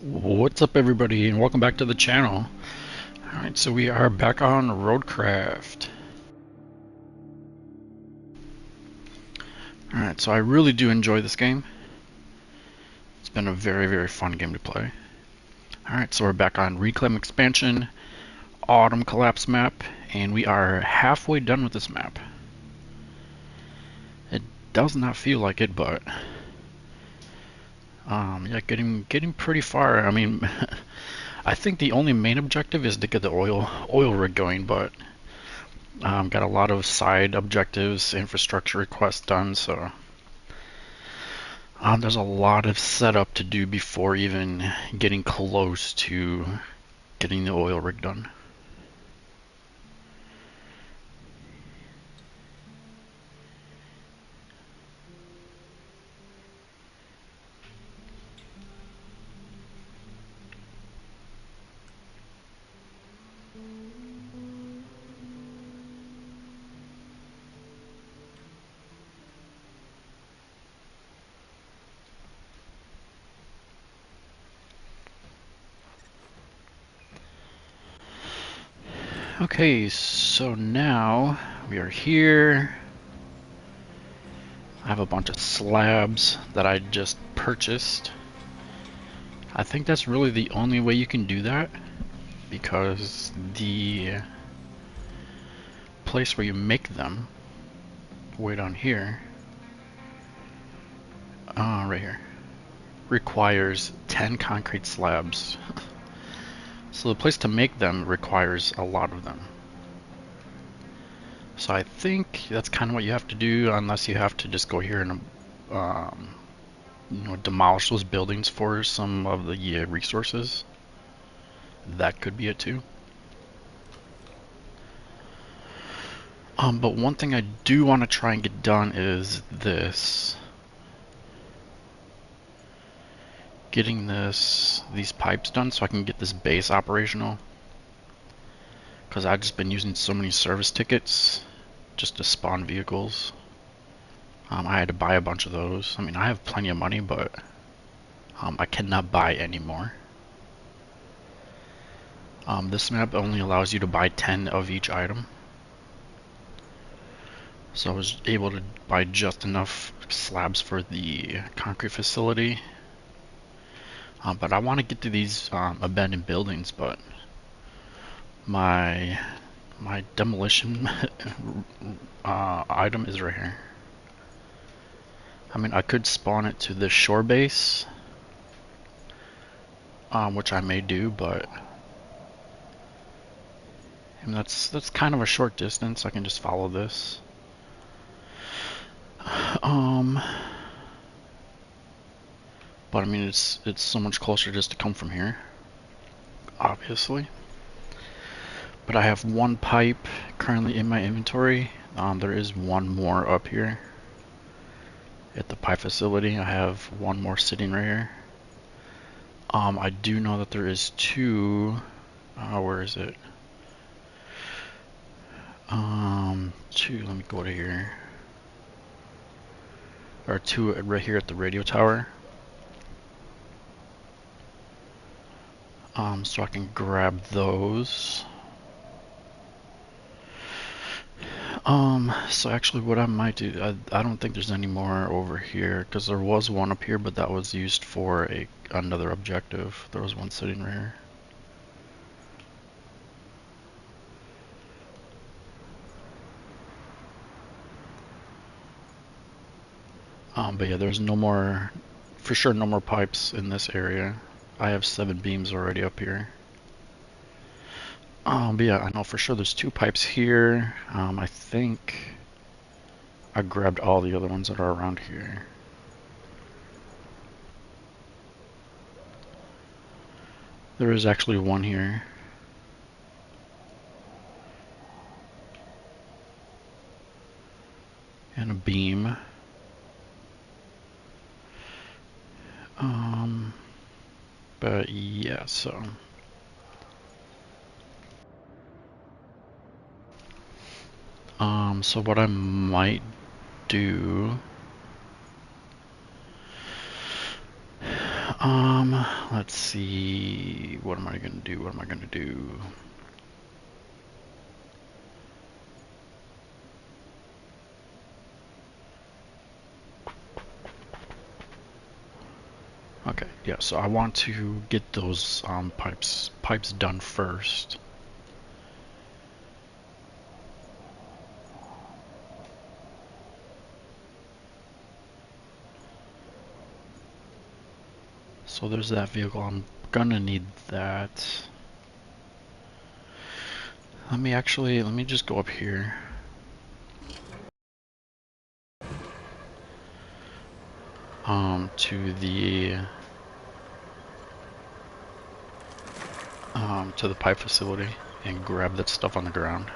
What's up, everybody, and welcome back to the channel. Alright, so we are back on RoadCraft. Alright, so I really do enjoy this game. It's been a very fun game to play. Alright, so we're back on Reclaim Expansion, Autumn Collapse map, and we are halfway done with this map. It does not feel like it, but yeah, getting pretty far. I mean, I think the only main objective is to get the oil rig going, but got a lot of side objectives, infrastructure requests done, so there's a lot of setup to do before even getting close to getting the oil rig done. Okay, so now we are here. I have a bunch of slabs that I just purchased. I think that's really the only way you can do that, because the place where you make them, way down here, right here, requires 10 concrete slabs. So the place to make them requires a lot of them. So I think that's kind of what you have to do, unless you have to just go here and demolish those buildings for some of the resources. That could be it too. But one thing I do want to try and get done is this. Getting these pipes done so I can get this base operational. Because I've just been using so many service tickets just to spawn vehicles. I had to buy a bunch of those. I mean, I have plenty of money, but I cannot buy anymore. This map only allows you to buy 10 of each item. So I was able to buy just enough slabs for the concrete facility. But I want to get to these abandoned buildings, but my demolition item is right here. I mean, I could spawn it to the shore base, which I may do, but and that's kind of a short distance. I can just follow this. But I mean, it's so much closer just to come from here, obviously. But I have one pipe currently in my inventory. There is one more up here at the pipe facility. I have one more sitting right here. I do know that there is two. Where is it? Two. Let me go to here. There are two right here at the radio tower. So I can grab those. So actually what I might do, I don't think there's any more over here, because there was one up here, but that was used for another objective. There was one sitting right here. But yeah, there's no more, for sure no more pipes in this area. I have 7 beams already up here. But yeah, I know for sure there's 2 pipes here. I think I grabbed all the other ones that are around here. There is actually one here. And a beam. But yeah, so so what I might do, Let's see. What am I gonna do? What am I gonna do? Okay, yeah, so I want to get those pipes done first. So there's that vehicle. I'm gonna need that. Let me just go up here. To the pipe facility and grab that stuff on the ground.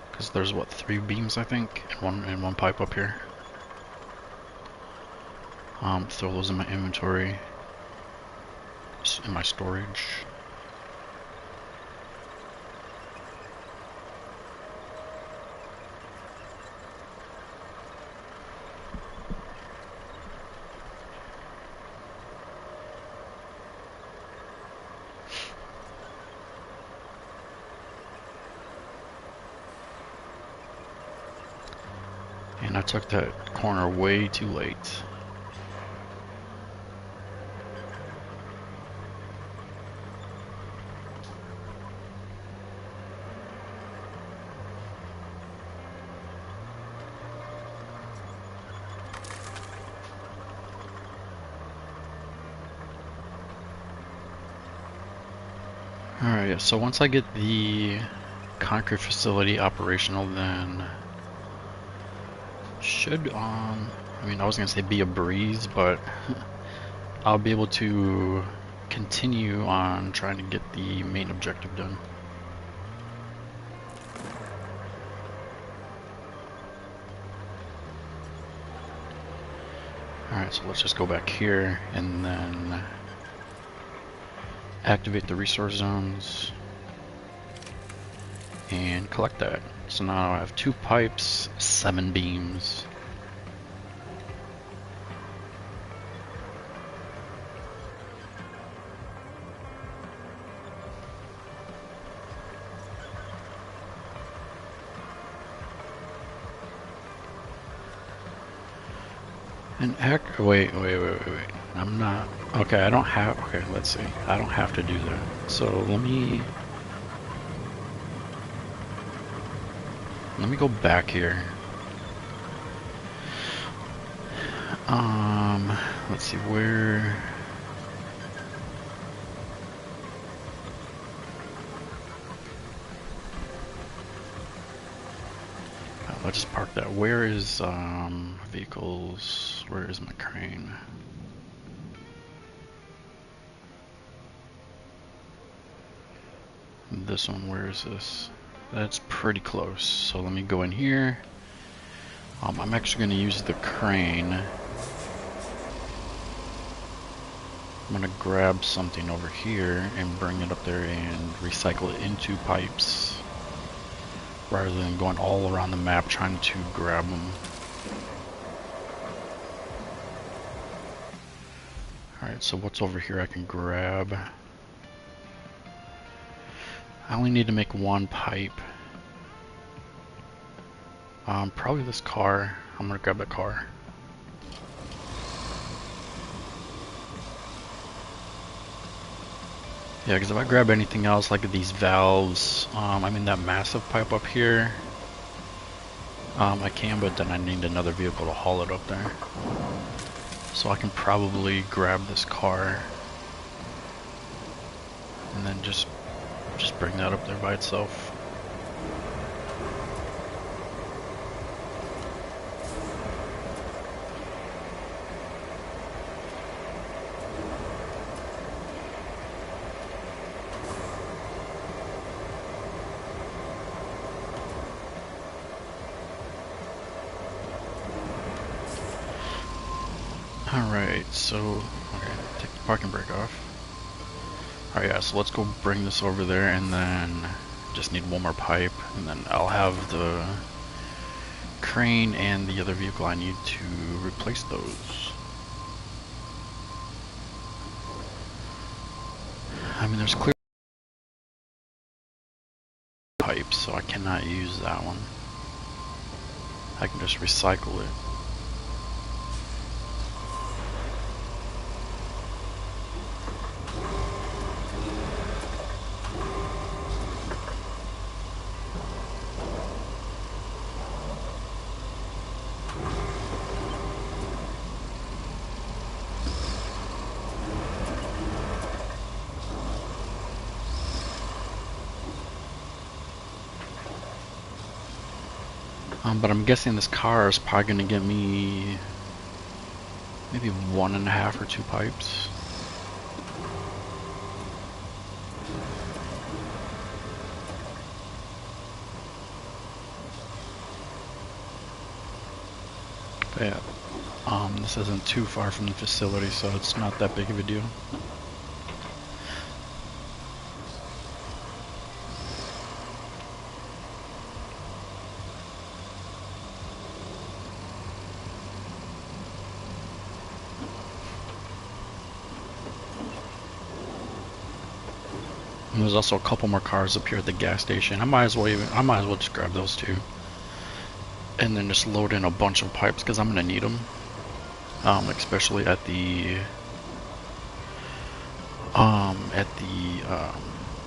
Because there's what, 3 beams I think, and one pipe up here. Throw those in my inventory, in my storage. And I took that corner way too late. Alright, so once I get the concrete facility operational, then should, I mean, I was gonna say be a breeze, but I'll be able to continue on trying to get the main objective done. Alright, so let's just go back here and then activate the resource zones and collect that. So now I have 2 pipes, 7 beams. And wait. I'm not, okay, I don't have, okay, let's see. I don't have to do that. So let me go back here. Let's see where. Let's just park that. Where is vehicles? Where is my crane? This one, where is this? That's pretty close. So let me go in here. I'm actually going to use the crane. I'm going to grab something over here and bring it up there and recycle it into pipes, rather than going all around the map trying to grab them. Alright, so what's over here I can grab? I only need to make 1 pipe. Probably this car. I'm gonna grab that car. Yeah, because if I grab anything else like these valves, I mean that massive pipe up here, I can, but then I need another vehicle to haul it up there. So I can probably grab this car and then just bring that up there by itself. Alright, so, okay, take the parking brake off. Alright, yeah, so let's go bring this over there, and then just need 1 more pipe, and then I'll have the crane and the other vehicle I need to replace those. I mean, there's clear pipes, so I cannot use that one. I can just recycle it. But I'm guessing this car is probably going to get me maybe 1.5 or 2 pipes. But yeah, this isn't too far from the facility, so it's not that big of a deal. And there's also a couple more cars up here at the gas station. I might as well just grab those two, and then just load in a bunch of pipes because I'm gonna need them, especially at the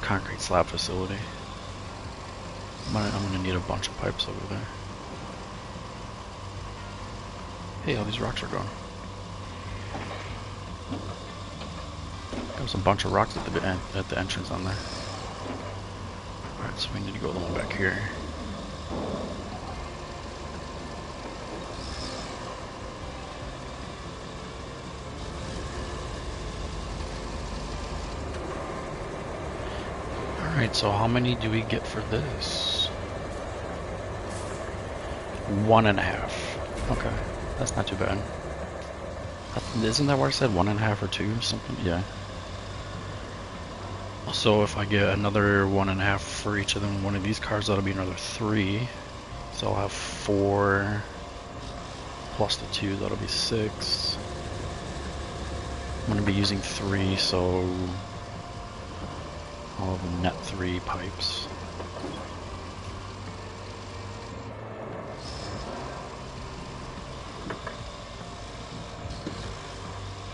concrete slab facility. I'm gonna need a bunch of pipes over there. Hey, all these rocks are gone. There's a bunch of rocks at the entrance on there. Alright, so we need to go the one back here. Alright, so how many do we get for this? 1.5. Okay, that's not too bad. Isn't that where I said 1.5 or 2 something? Yeah. So if I get another 1.5 for each of them, one of these cars, that'll be another 3. So I'll have 4 plus the 2, that'll be 6. I'm gonna be using 3, so I'll have a net 3 pipes.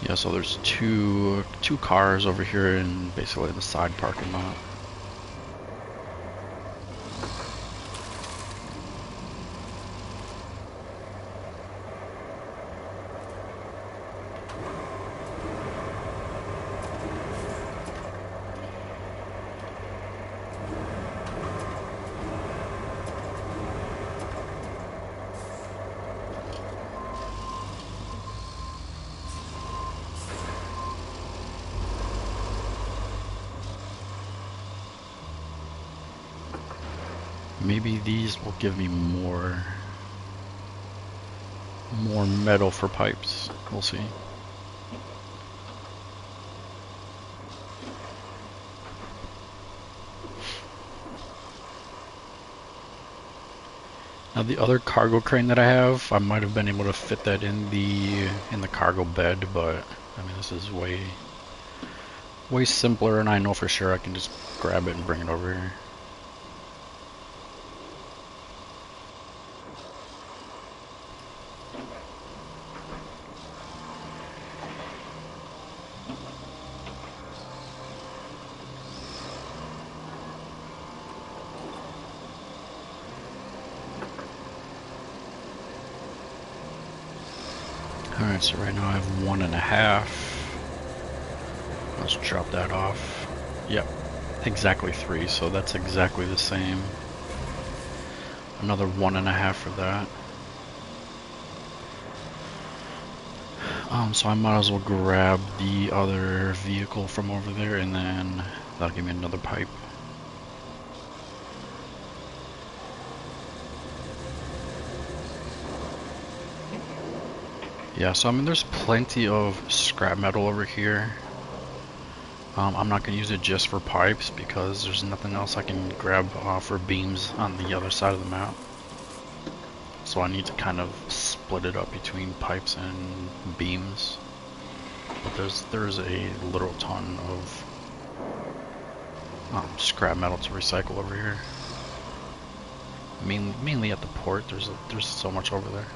Yeah, so there's two cars over here in basically the side parking lot. Maybe these will give me more metal for pipes. We'll see. Now the other cargo crane that I have, I might have been able to fit that in the cargo bed, but I mean this is way simpler, and I know for sure I can just grab it and bring it over here. Alright, so right now I have 1.5. Let's drop that off. Yep, exactly 3, so that's exactly the same. Another 1.5 for that. So I might as well grab the other vehicle from over there, and then that'll give me another pipe. Yeah, so I mean there's plenty of scrap metal over here. I'm not going to use it just for pipes because there's nothing else I can grab for beams on the other side of the map. So I need to kind of split it up between pipes and beams. But there's a literal ton of scrap metal to recycle over here. Mainly at the port. There's so much over there.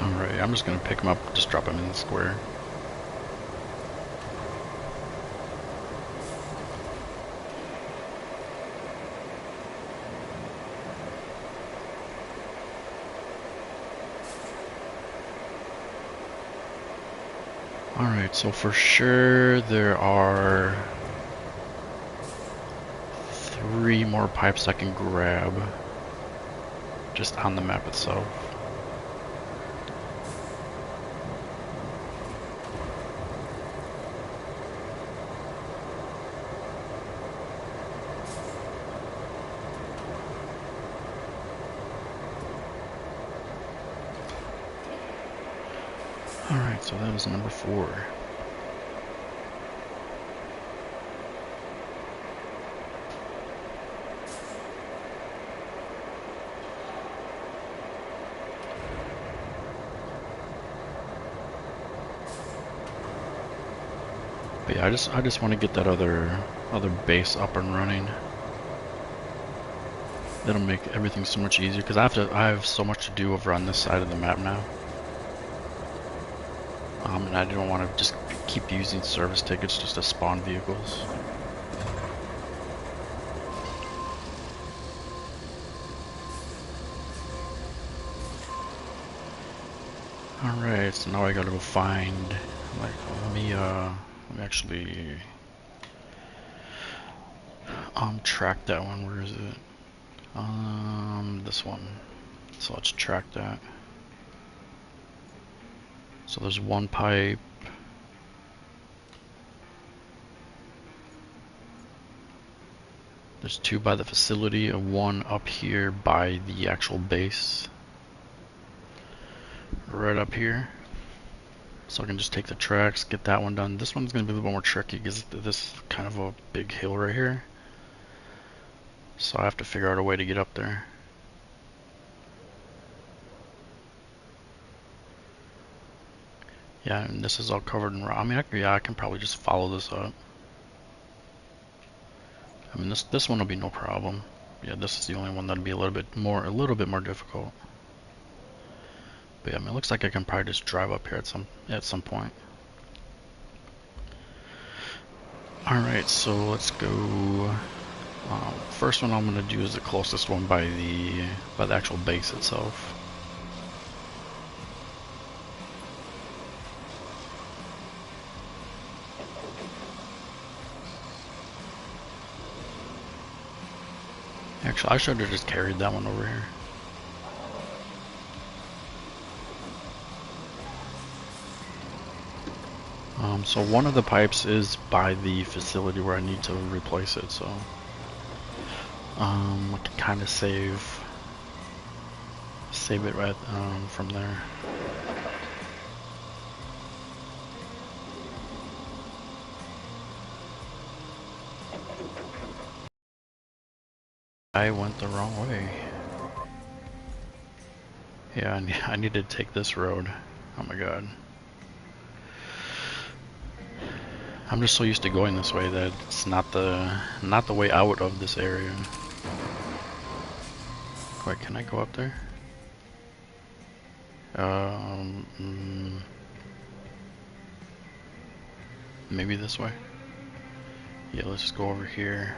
Alright, I'm just gonna pick him up, just drop him in the square. Alright, so for sure there are 3 more pipes I can grab just on the map itself. Alright, so that is number 4. But yeah, I just want to get that other base up and running. That'll make everything so much easier because I have so much to do over on this side of the map now. And I don't want to just keep using service tickets just to spawn vehicles. Alright, so now I gotta go find, like, let me actually, track that one. Where is it? This one. So let's track that. So there's one pipe. There's two by the facility, and one up here by the actual base. Right up here. So I can just take the tracks, get that one done. This one's going to be a little bit more tricky because this is kind of a big hill right here. So I have to figure out a way to get up there. Yeah, and this is all covered in rock. I mean, I can probably just follow this up. I mean, this one will be no problem. Yeah, this is the only one that'll be a little bit more difficult. But yeah, I mean, it looks like I can probably just drive up here at some point. All right, so let's go. First one I'm gonna do is the closest one by the actual base itself. Actually, I should have just carried that one over here. So one of the pipes is by the facility where I need to replace it, so I can kind of save it right from there. I went the wrong way. Yeah, I need to take this road. Oh my god. I'm just so used to going this way that it's not the way out of this area. Wait, can I go up there? Maybe this way? Yeah, let's just go over here.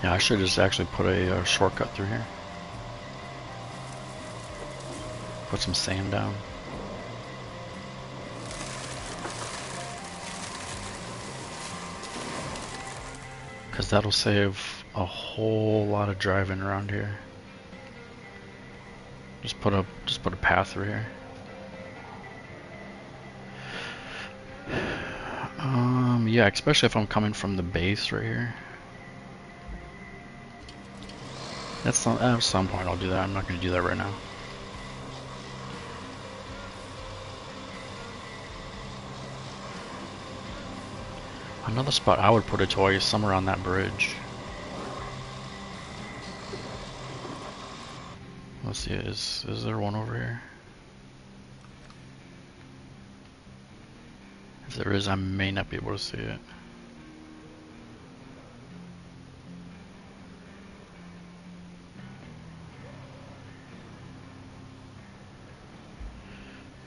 Yeah, I should just actually put a shortcut through here. Put some sand down. Because that'll save a whole lot of driving around here. Just put a path through here. Yeah, especially if I'm coming from the base right here. At some point I'll do that. I'm not going to do that right now. Another spot I would put a toy is somewhere on that bridge. Let's see, is there one over here? If there is, I may not be able to see it.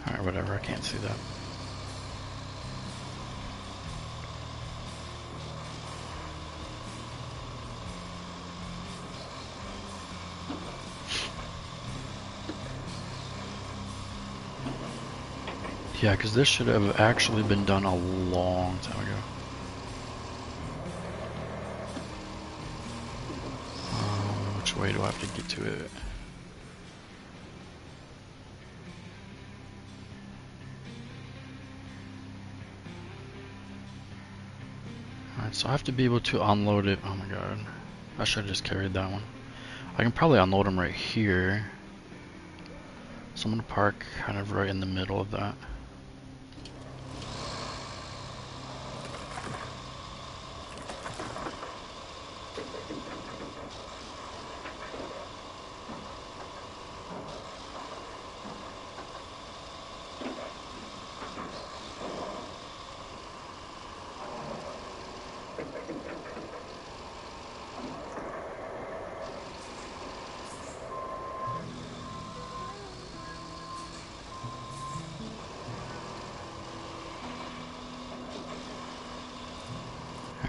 Alright, whatever, I can't see that. Yeah, because this should have actually been done a long time ago. Which way do I have to get to it? Alright, so I have to be able to unload it. Oh my god. I should have just carried that one. I can probably unload them right here. So I'm going to park kind of right in the middle of that.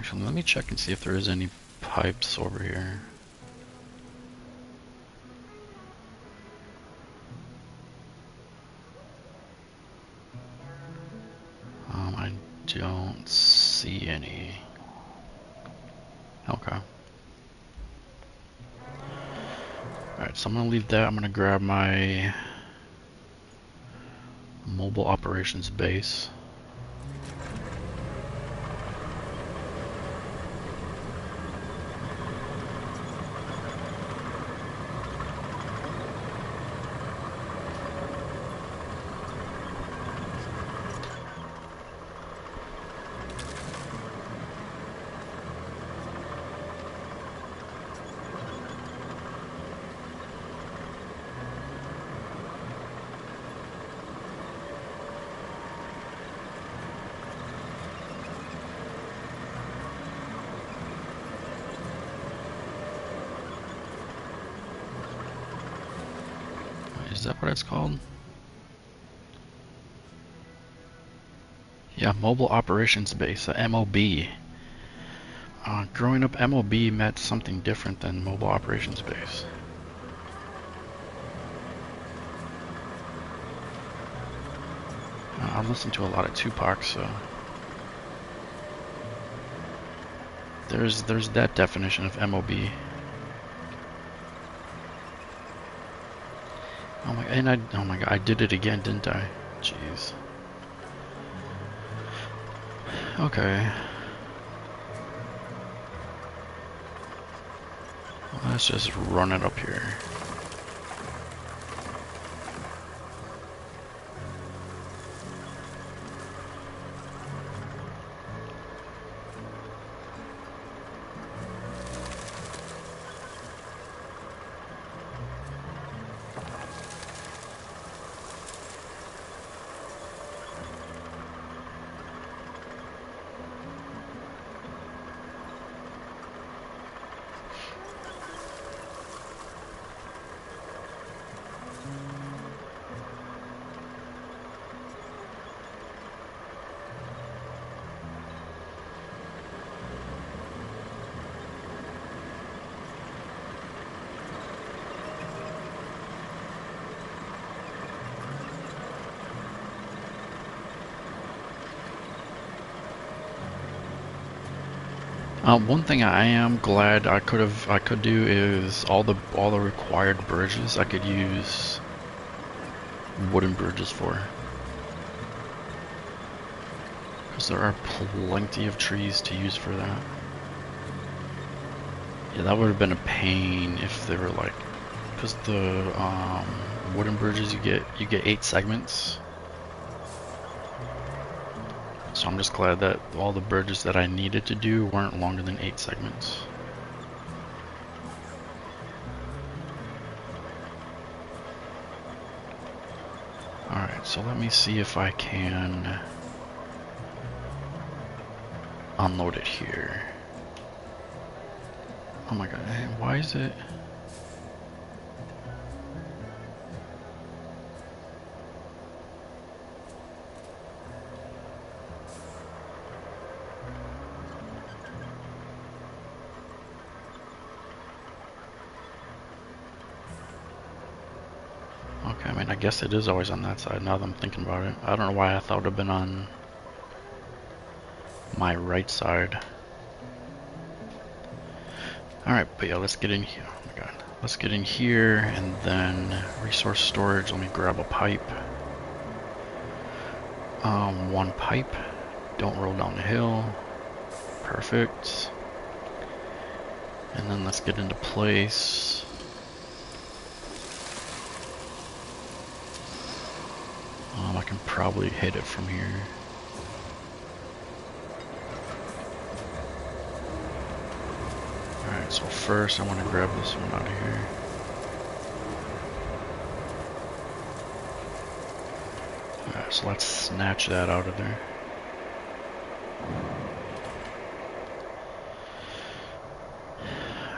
Actually, let me check and see if there is any pipes over here. I don't see any. Okay. Alright, so I'm gonna leave that. I'm gonna grab my mobile operations base. Is that what it's called? Yeah, Mobile Operations Base, MOB. Growing up, MOB meant something different than Mobile Operations Base. I listen to a lot of Tupac, so there's that definition of MOB. Oh my god, I did it again, didn't I? Jeez. Okay. Well, let's just run it up here. One thing I am glad I could do is all the required bridges I could use wooden bridges for, because there are plenty of trees to use for that. Yeah, that would have been a pain if they were like, because the wooden bridges you get 8 segments. So I'm just glad that all the bridges that I needed to do weren't longer than 8 segments. Alright, so let me see if I can unload it here. Oh my god, why is it? Okay, I mean, I guess it is always on that side now that I'm thinking about it. I don't know why I thought it would have been on my right side. Alright, but yeah, let's get in here. Oh my god. Let's get in here and then resource storage. Let me grab a pipe. 1 pipe. Don't roll down the hill. Perfect. And then let's get into place. I can probably hit it from here. Alright, so first I want to grab this one out of here. Alright, so let's snatch that out of there.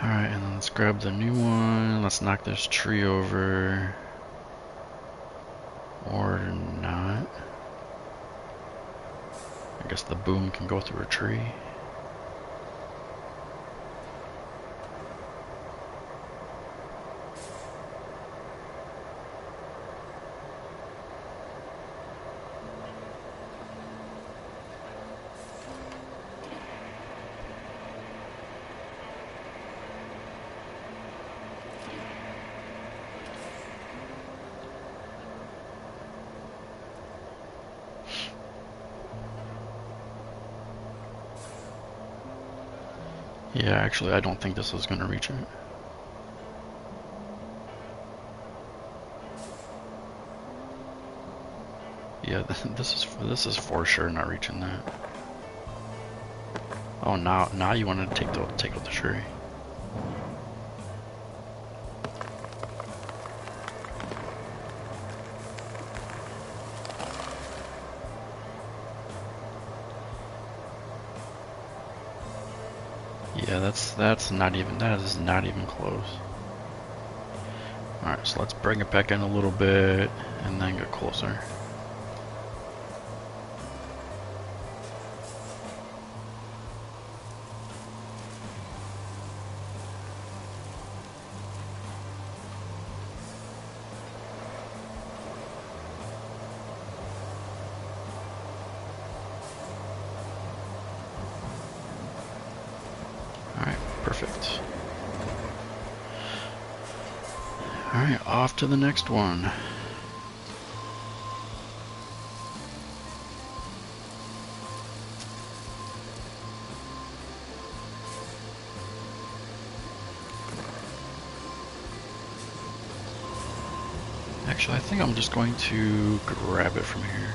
Alright, and then let's grab the new one. Let's knock this tree over. Or not. I guess the boom can go through a tree. Yeah, actually, I don't think this is gonna reach it. Yeah, this is for sure not reaching that. Oh, now you want to take out the tree. Yeah, that's not even, that is not even close. Alright, so let's bring it back in a little bit and then get closer. Alright, perfect. Alright, off to the next one. Actually, I think I'm just going to grab it from here.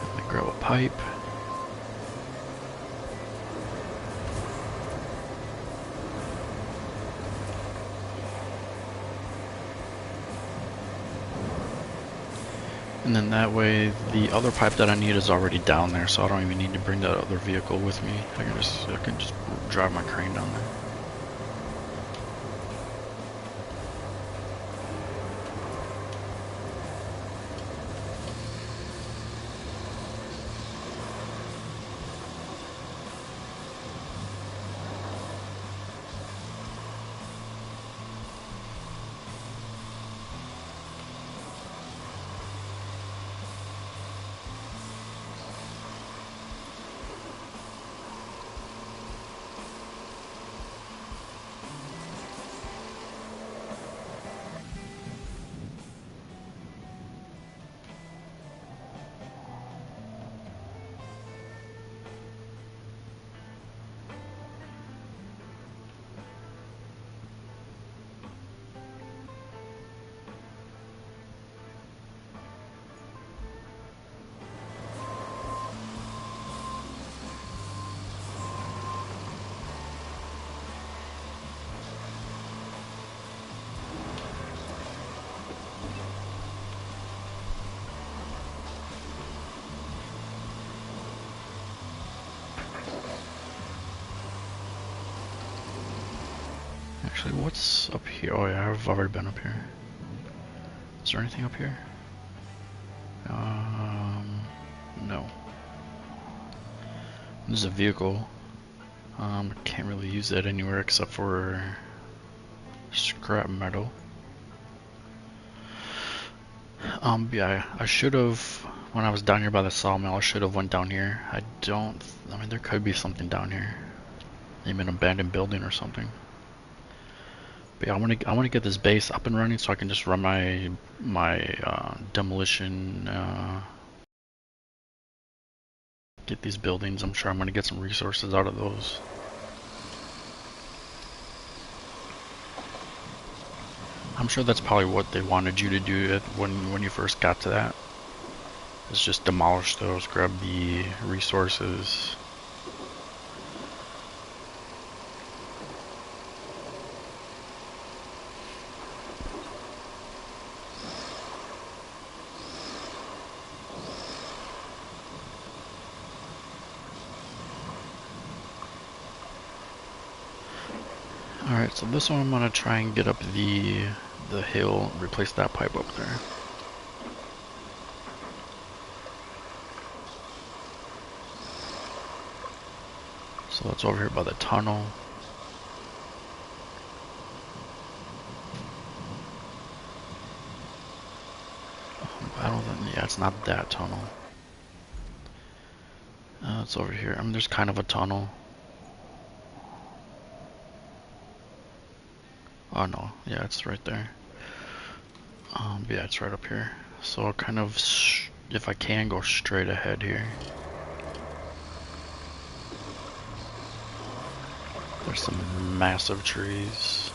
Let me grab a pipe. And then that way, the other pipe that I need is already down there, so I don't even need to bring that other vehicle with me. I can just drive my crane down there. Actually, what's up here? Oh yeah, I've already been up here. Is there anything up here? No. There's a vehicle. Can't really use that anywhere except for scrap metal. Yeah, I should have, when I was down here by the sawmill, I should have went down here. I mean, there could be something down here. Maybe an abandoned building or something. But yeah, I want to get this base up and running so I can just run my demolition, get these buildings. I'm sure I'm going to get some resources out of those. I'm sure that's probably what they wanted you to do when you first got to that. Is just demolish those, grab the resources. Alright, so this one I'm gonna try and get up the hill, replace that pipe up there. So that's over here by the tunnel. I don't think, yeah, it's not that tunnel. It's over here. I mean, there's kind of a tunnel. Oh no, yeah, it's right there. Yeah, it's right up here. So I'll kind of, if I can, go straight ahead here. There's some massive trees.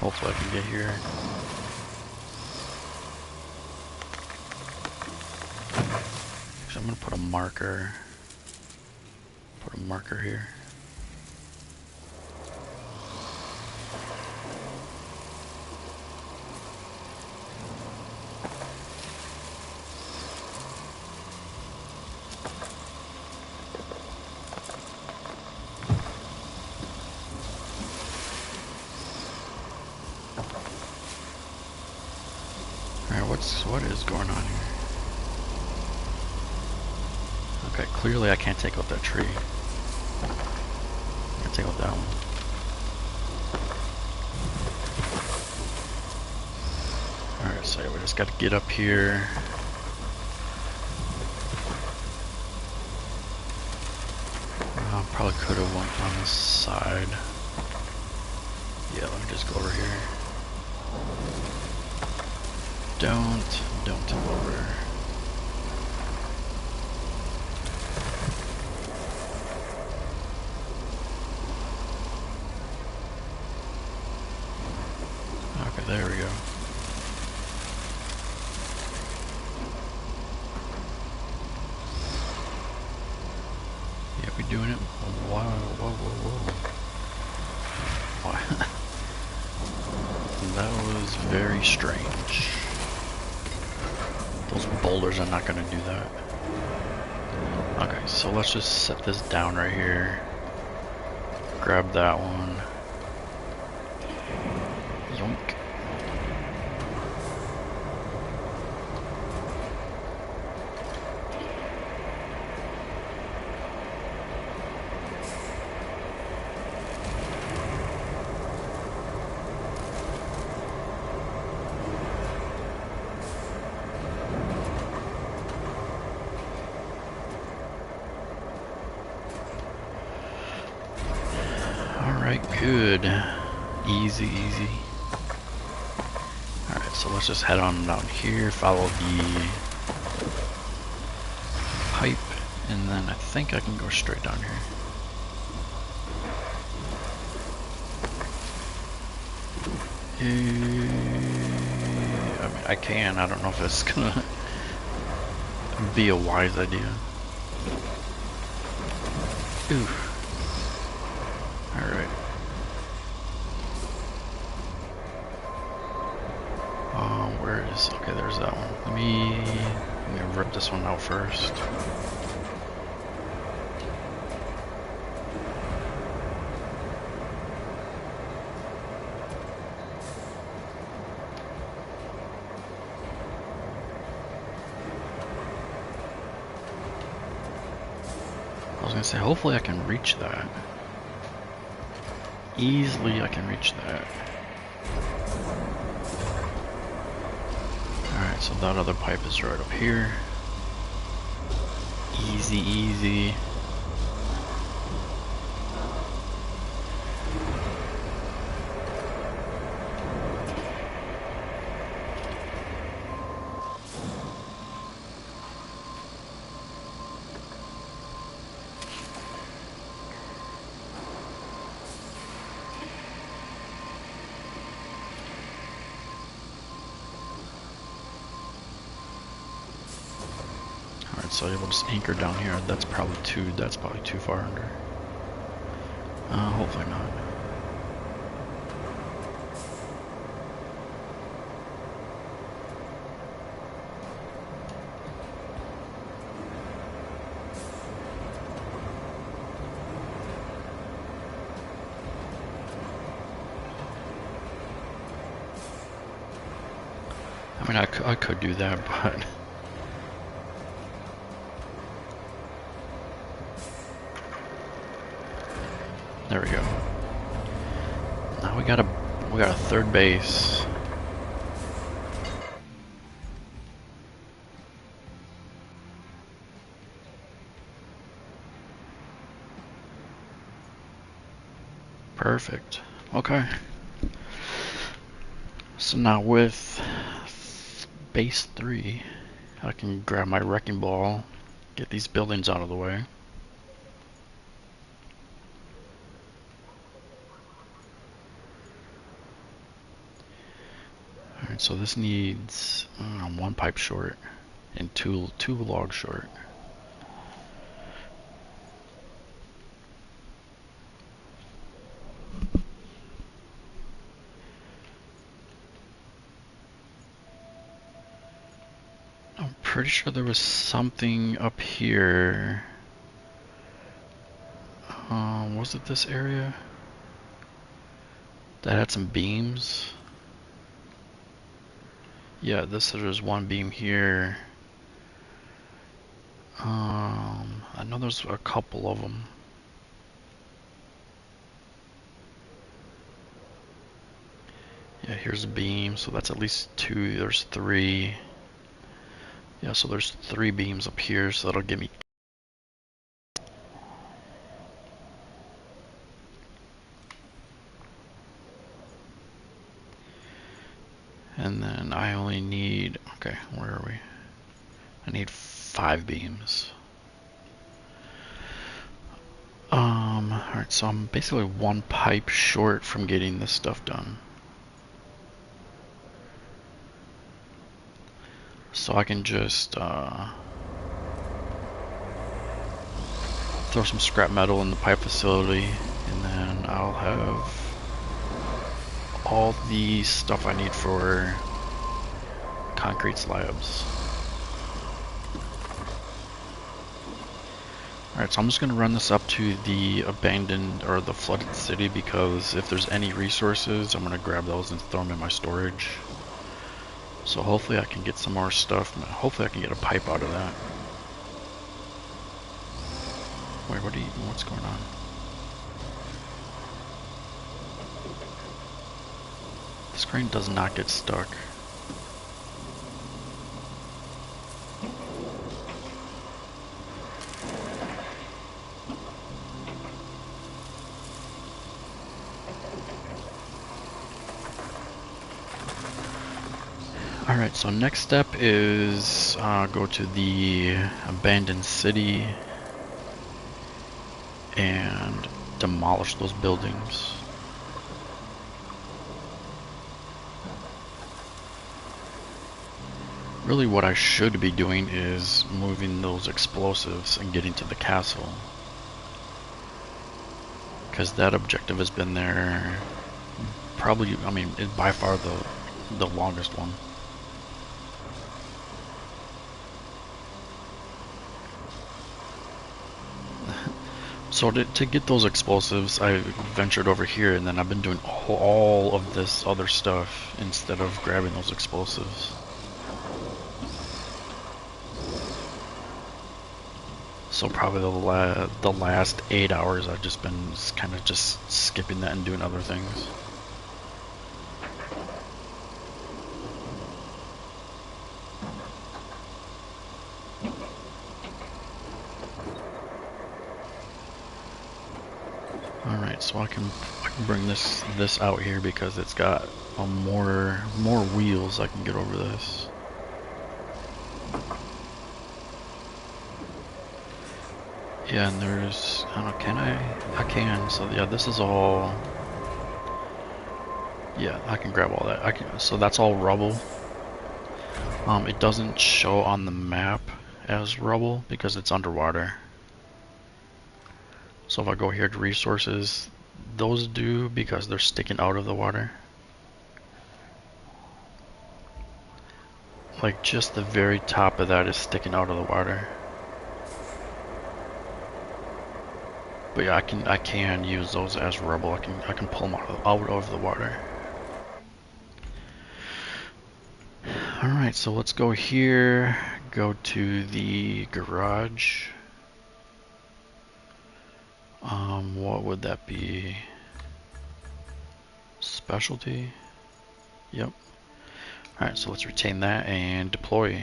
Hopefully I can get here. Actually, I'm gonna put a marker. Put a marker here. What is going on here? Okay, clearly I can't take out that tree. I can take out that one. Alright, so we just gotta get up here. Probably could have went on this side. Yeah, let me just go over here. Don't tip over. Okay, there we go. Yeah, we doing it. Wow, whoa, whoa, whoa. That was very strange. Those boulders are not going to do that. Okay, so let's just set this down right here. Grab that one. Yoink. Good. Easy, easy. Alright, so let's just head on down here, follow the pipe, and then I think I can go straight down here. I mean, I can. I don't know if it's gonna be a wise idea. Ooh. Alright. Where is... Okay, there's that one. Let me rip this one out first. I was gonna say, hopefully I can reach that. Easily I can reach that. Alright, so that other pipe is right up here. Easy, easy. So we'll just anchor down here. That's probably too far under. Hopefully not. I mean, I could do that, but there we go. Now we got a third base. Perfect. Okay. So now with base 3, I can grab my wrecking ball, get these buildings out of the way. Alright, so this needs one pipe short and two logs short. I'm pretty sure there was something up here. Was it this area that had some beams? Yeah, there's one beam here. I know there's a couple of them. Yeah, here's a beam, so that's at least 2. There's 3. Yeah, so there's 3 beams up here, so that'll give me. And then I only need, okay, where are we? I need 5 beams. Alright, so I'm basically one pipe short from getting this stuff done. So I can just throw some scrap metal in the pipe facility, and then I'll have all the stuff I need for concrete slabs. Alright, so I'm just going to run this up to the abandoned or the flooded city, because if there's any resources, I'm going to grab those and throw them in my storage. So hopefully I can get some more stuff. Hopefully I can get a pipe out of that. Wait, what's going on? This crane does not get stuck. Alright, so next step is go to the abandoned city and demolish those buildings. Really what I should be doing is moving those explosives and getting to the castle, because that objective has been there probably, I mean, it's by far the longest one. So to get those explosives, I ventured over here, and then I've been doing all of this other stuff instead of grabbing those explosives. So probably the last 8 hours I've just been kind of just skipping that and doing other things. Alright, so I can bring this out here because it's got more wheels. I can get over this. Yeah, and there's, I don't know, can I can, so yeah, this is all, yeah, I can grab all that. So that's all rubble. It doesn't show on the map as rubble because it's underwater. So if I go here to resources, those do because they're sticking out of the water. Like just the very top of that is sticking out of the water. But yeah, I can use those as rubble. I can pull them out of the water. Alright, so let's go here, go to the garage. What would that be? Specialty? Yep. Alright, so let's retain that and deploy.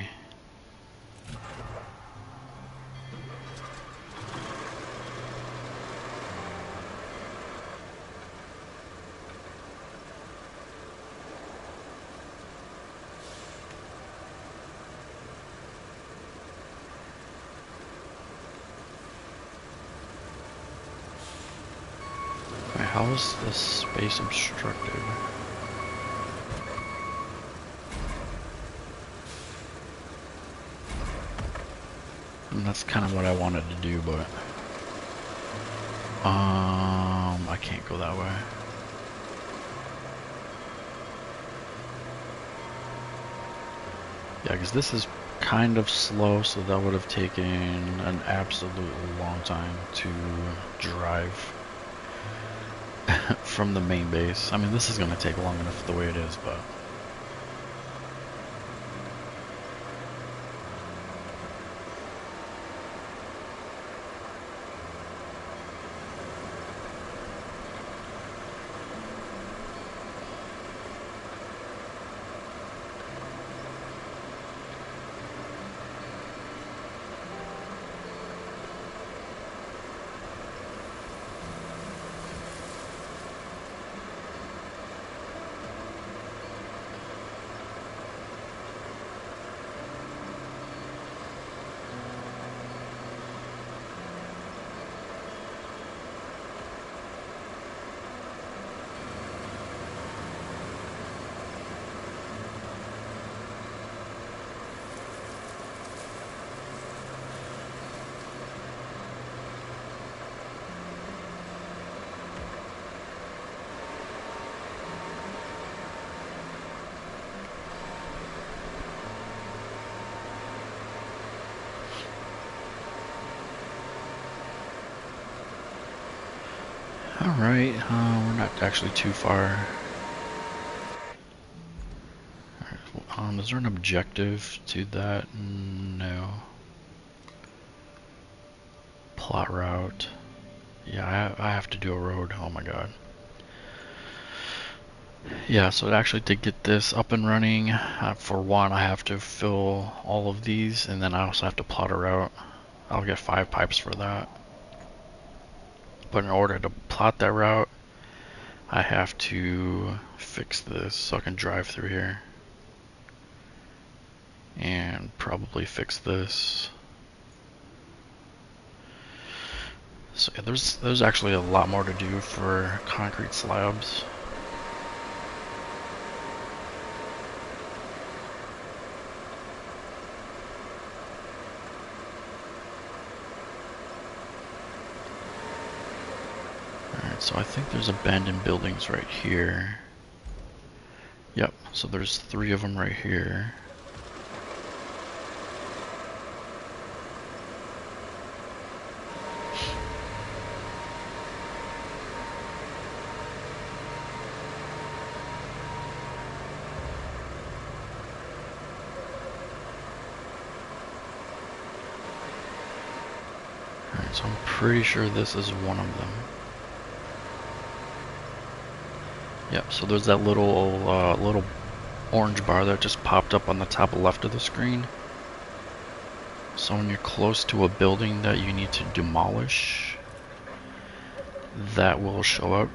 how is this space obstructed? And that's kind of what I wanted to do, but I can't go that way. Yeah, because this is kind of slow, so that would have taken an absolutely long time to drive from the main base. I mean, this is going to take long enough the way it is, but... Alright, we're not actually too far. Alright, is there an objective to that? No. Plot route. Yeah, I have to do a road. Oh my god. Yeah, so actually to get this up and running, for one, I have to fill all of these, and then I also have to plot a route. I'll get 5 pipes for that. But in order to plot that route, I have to fix this so I can drive through here. And probably fix this. So yeah, there's actually a lot more to do for concrete slabs. Alright, so I think there's abandoned buildings right here. Yep, so there's 3 of them right here. Alright, so I'm pretty sure this is one of them. Yep, so there's that little orange bar that just popped up on the top left of the screen. So when you're close to a building that you need to demolish, that will show up.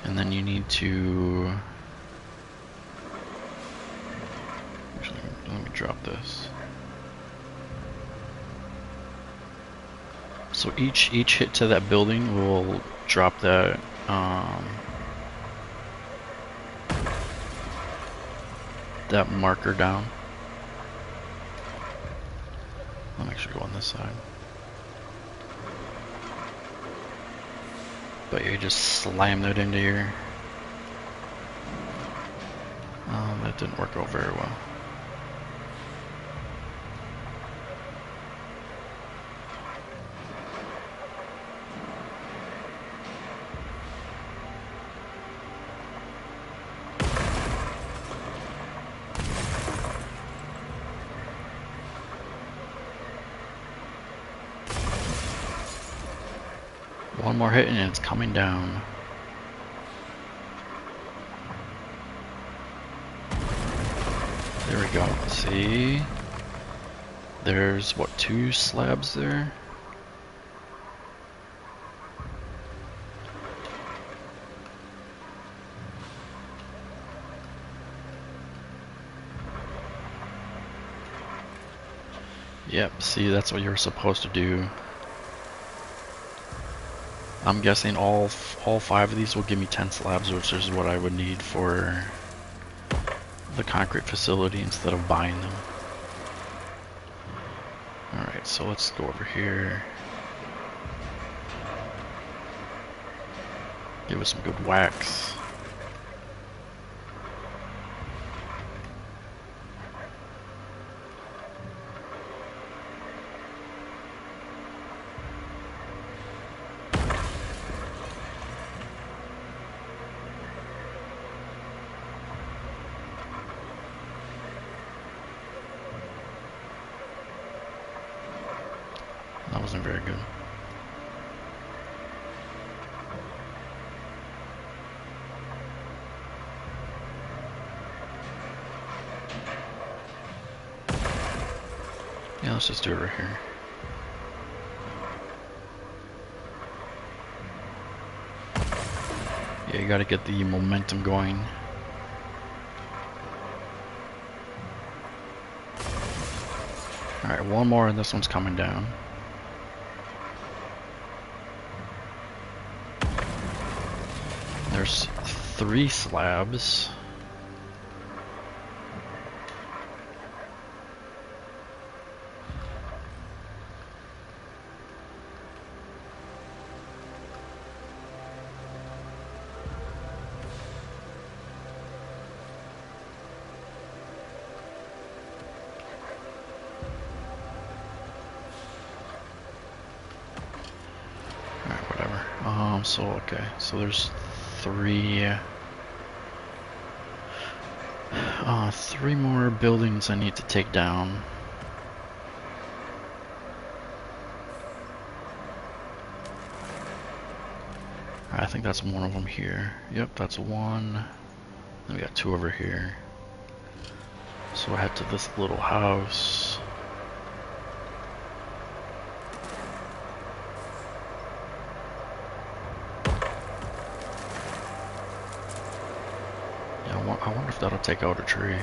And then you need to... Actually, let me drop this. So each hit to that building will drop that that marker down. Let me actually go on this side. But you just slam that into here. That didn't work out very well. One more hit and it's coming down. There we go. See? There's what, 2 slabs there? Yep, see, that's what you're supposed to do. I'm guessing all 5 of these will give me 10 slabs, which is what I would need for the concrete facility instead of buying them. Alright, so let's go over here. Give us some good wax. That wasn't very good. Yeah, let's just do it right here. Yeah, you gotta get the momentum going. Alright, one more and this one's coming down. There's 3 slabs. So okay, so there's 3 more buildings I need to take down. I think that's one of them here. Yep, that's one. Then we got 2 over here. So I head to this little house. I wonder if that'll take out a tree.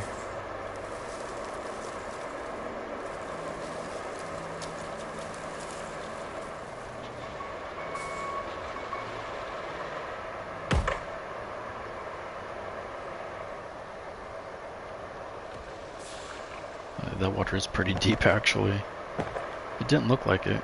That water is pretty deep, actually. It didn't look like it.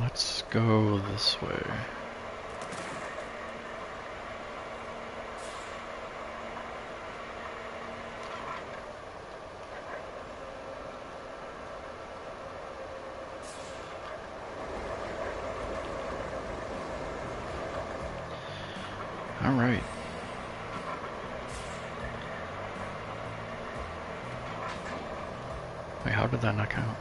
Let's go this way. All right. Wait, how did that not count?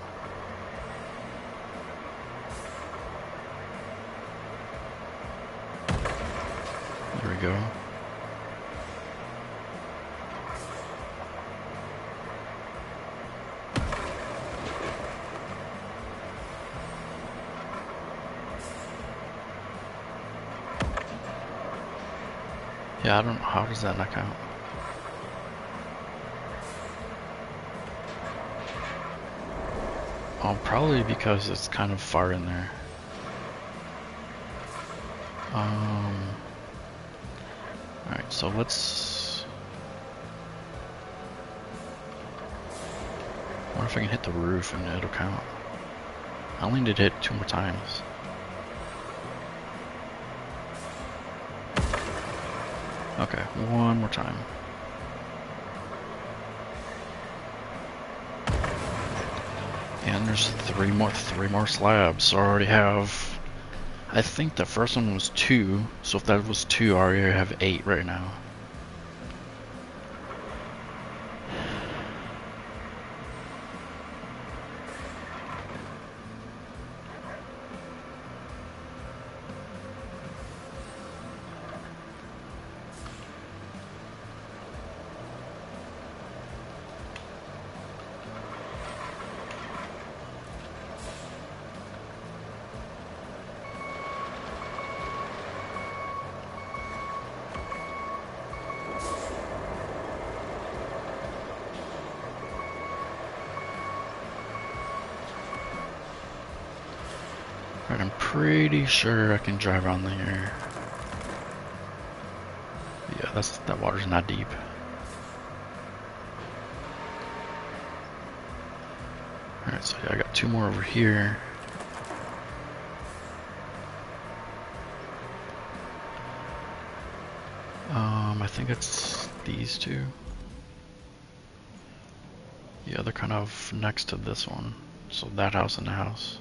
There we go. Yeah, I don't know. How does that not count? Oh, probably because it's kind of far in there. Alright, so let's... I wonder if I can hit the roof and it'll count. I only need to hit 2 more times. Okay, 1 more time. And there's 3 more slabs. So I already have, I think the first one was 2, so if that was 2, I already have 8 right now. Alright, I'm pretty sure I can drive on there. Yeah, that water's not deep. Alright, so yeah, I got 2 more over here. I think it's these 2. Yeah, they're kind of next to this one. So that house and the house.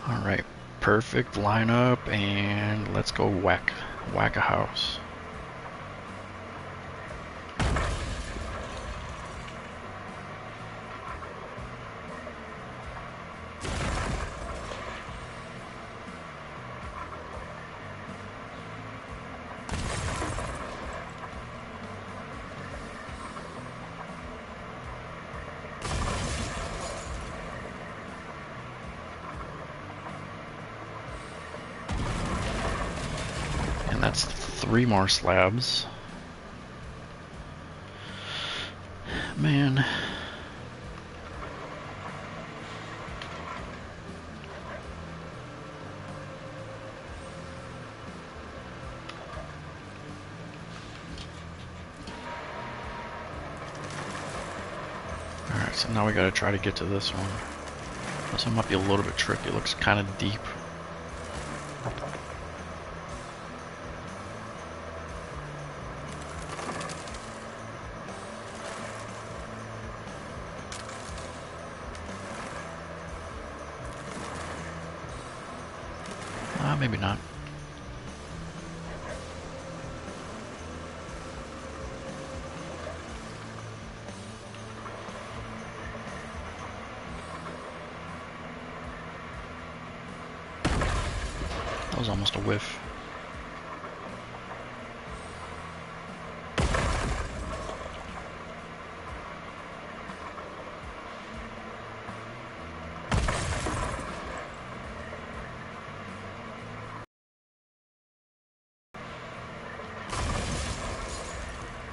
Alright, perfect lineup, and let's go whack a house. And that's 3 more slabs. Man. Alright, so now we gotta try to get to this one. This one might be a little bit tricky, it looks kind of deep. Maybe not. That was almost a whiff.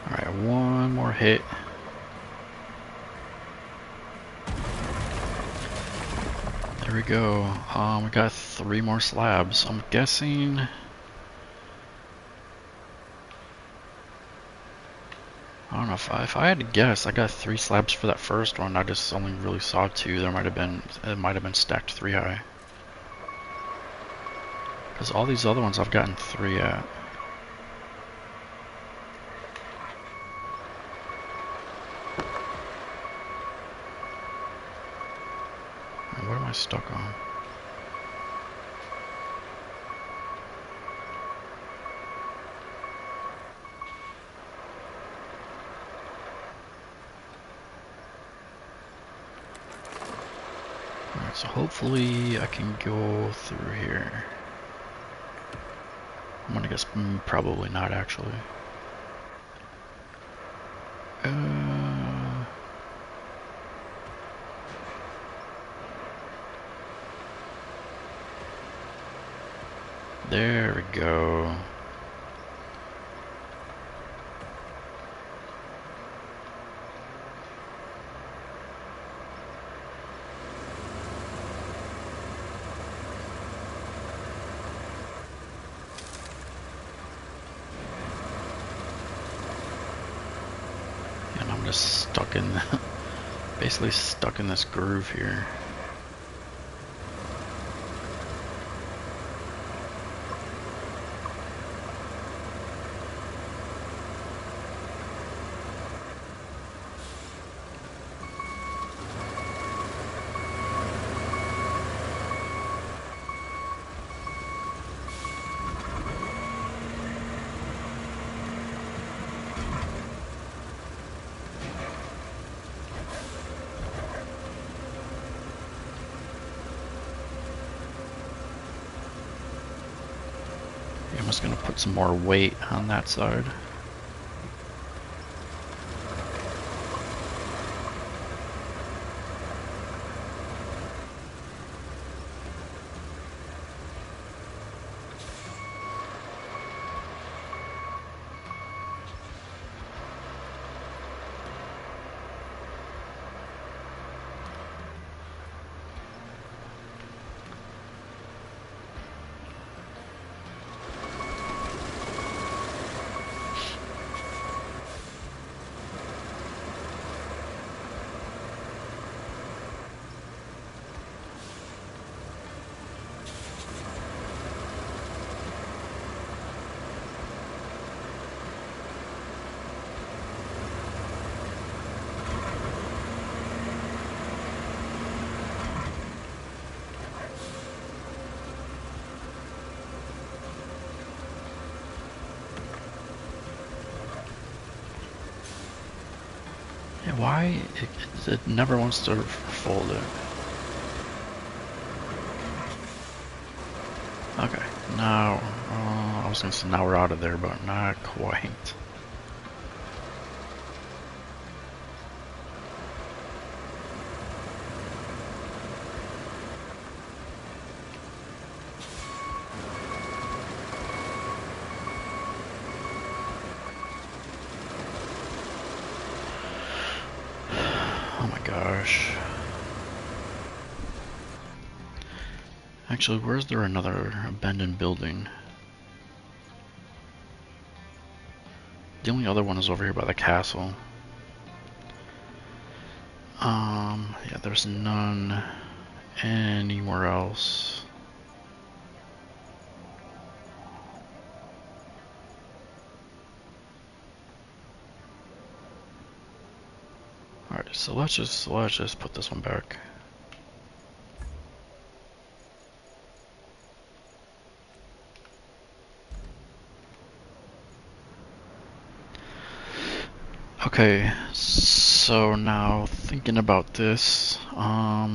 Alright, 1 more hit. There we go. We got 3 more slabs. I'm guessing... I don't know, if I had to guess, I got 3 slabs for that first one. I just only really saw 2. It might have been stacked 3 high. Because all these other ones I've gotten 3 at. What am I stuck on? Alright, so hopefully I can go through here. I'm gonna guess probably not actually. There we go. And I'm just stuck in, basically stuck in this groove here. just gonna put some more weight on that side. Yeah, why it never wants to fold it? Okay, now I was gonna say now we're out of there, but not quite. Oh my gosh. Actually, where's there another abandoned building? The only other one is over here by the castle. Yeah, there's none anywhere else. Alright, so let's just put this one back. Okay, so now thinking about this, let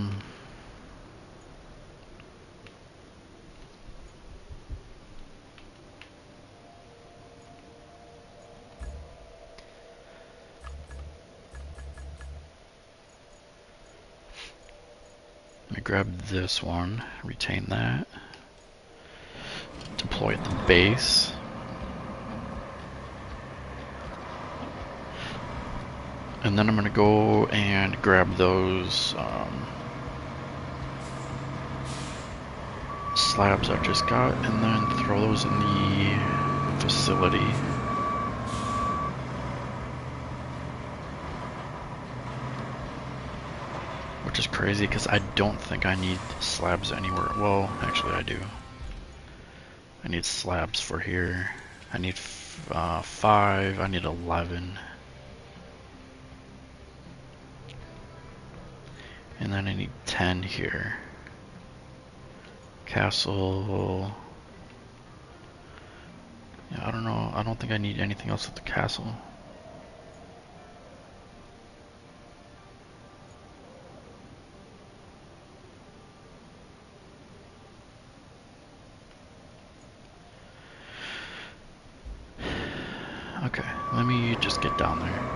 me grab this one, retain that, deploy at the base. And then I'm gonna go and grab those slabs I just got and then throw those in the facility. Which is crazy because I don't think I need slabs anywhere. Well, actually I do. I need slabs for here. I need 5, I need 11. And then I need 10 here. Castle. Yeah, I don't know. I don't think I need anything else at the castle. Okay, let me just get down there.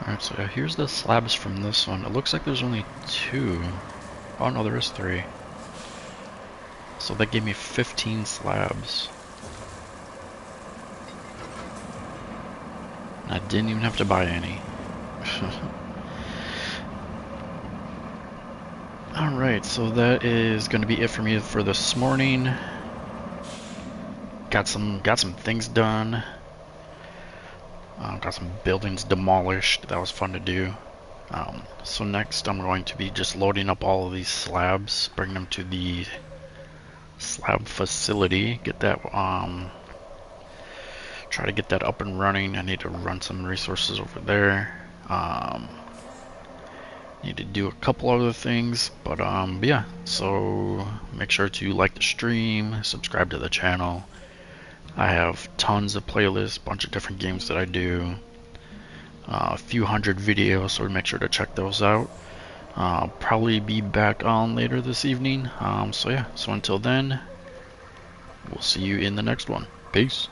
Alright, so here's the slabs from this one. It looks like there's only 2. Oh no, there is 3. So that gave me 15 slabs. I didn't even have to buy any. Alright, so that is going to be it for me for this morning. Got some things done. Got some buildings demolished. That was fun to do. So next I'm going to be just loading up all of these slabs, bring them to the slab facility, get that try to get that up and running. I need to run some resources over there. Need to do a couple other things, but yeah, so make sure to like the stream, subscribe to the channel. I have tons of playlists, bunch of different games that I do, a few hundred videos, so make sure to check those out. Probably be back on later this evening. So yeah, so until then, we'll see you in the next one. Peace.